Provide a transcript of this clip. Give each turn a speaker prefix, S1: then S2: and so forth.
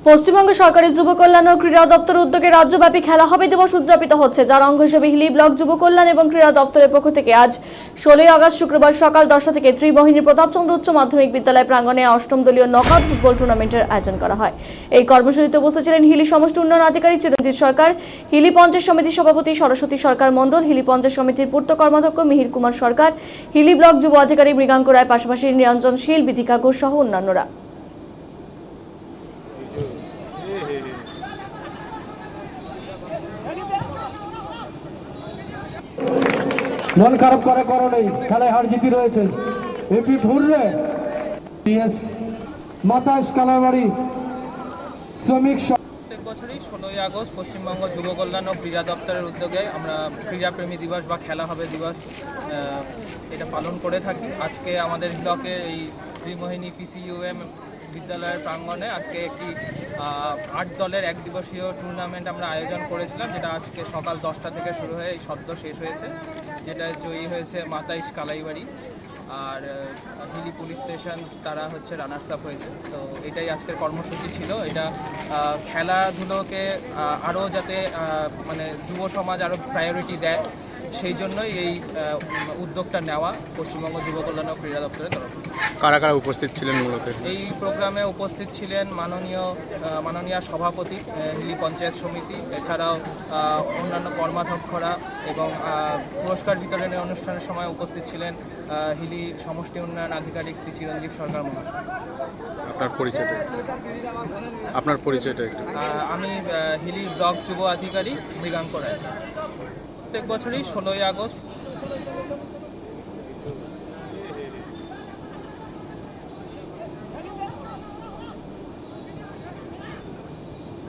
S1: পশ্চিমবঙ্গ সরকারি যুব কল্যাণ ও ক্রীড়া দপ্তর উদ্যোগে রাজ্যব্যাপী খেলা হবে দিবস উদযাপিত হচ্ছে, যার অঙ্গ হিসেবে হিলি ব্লক যুব কল্যাণ এবং ক্রীড়া দপ্তরের পক্ষ থেকে আজ 16 আগস্ট শুক্রবার সকাল 10টা থেকে ত্রিমোহিনী প্রতাপচন্দ্র উচ্চ মাধ্যমিক বিদ্যালয় প্রাঙ্গণে অষ্টম দলীয় নকআউট ফুটবল টুর্নামেন্টের আয়োজন করা হয়। এই কর্মসূচিতে উপস্থিত ছিলেন হিলি সমষ্টি উন্নয়ন আধিকারিক চিরঞ্জিত সরকার, হিলি পঞ্চায়েত সমিতির সভাপতি সরস্বতী সরকার মণ্ডল, হিলি পঞ্চায়েত সমিতির পূর্ত কর্মাধ্যক্ষ মিহির কুমার সরকার, হিলি ব্লক যুব আধিকারিক মৃগাঙ্ক রায়, পাশাপাশি নিরঞ্জন শীল, বিধিকা ঘোষ সহ অন্যান্যরা।
S2: মন খারাপ করে করো নেই, খেলায় হার জিতি রয়েছে। এপি ভুররে টিএস মাতাস কালাবাড়ি শ্রমিক।
S3: প্রত্যেক বছরই 16ই আগস্ট পশ্চিমবঙ্গ যুব কল্যাণ ও ক্রীড়া দপ্তরের উদ্যোগে আমরা ক্রীড়াপ্রেমী দিবস বা খেলা হবে দিবস এটা পালন করে থাকি। আজকে আমাদের ব্লকে এই ত্রিমোহিনী পিসিইউএম বিদ্যালয়ের প্রাঙ্গণে আজকে একটি 8 দলের এক দিবসীয় টুর্নামেন্ট আমরা আয়োজন করেছিলাম, যেটা আজকে সকাল 10টা থেকে শুরু হয়ে এই সদ্য শেষ হয়েছে, যেটা জয়ী হয়েছে মাতাইশ কালাইবাড়ি আর হিলি পুলিশ স্টেশন, তারা হচ্ছে রানার্স আপ হয়েছে। তো এটাই আজকের কর্মসূচি ছিল। এটা খেলাধুলোকে আরও যাতে মানে যুব সমাজ আরও প্রায়োরিটি দেয়, সেই জন্যই এই উদ্যোগটা নেওয়া পশ্চিমবঙ্গ যুব কল্যাণ ও ক্রীড়া দপ্তরের তরফে।
S4: কারা কারা উপস্থিত ছিলেন মূলত?
S3: এই প্রোগ্রামে উপস্থিত ছিলেন মাননীয় সভাপতি হিলি পঞ্চায়েত সমিতি, এছাড়াও অন্যান্য কর্মাধ্যক্ষরা, এবং পুরস্কার বিতরণের অনুষ্ঠানের সময় উপস্থিত ছিলেন হিলি সমষ্টি উন্নয়ন আধিকারিক শ্রী চিরঞ্জিত সরকার মহাশয়।
S4: আপনার পরিচয়টা একটু।
S3: আমি হিলি ব্লক যুব আধিকারিক মৃগাঙ্ক রায়। প্রত্যেক বছরই 16ই আগস্ট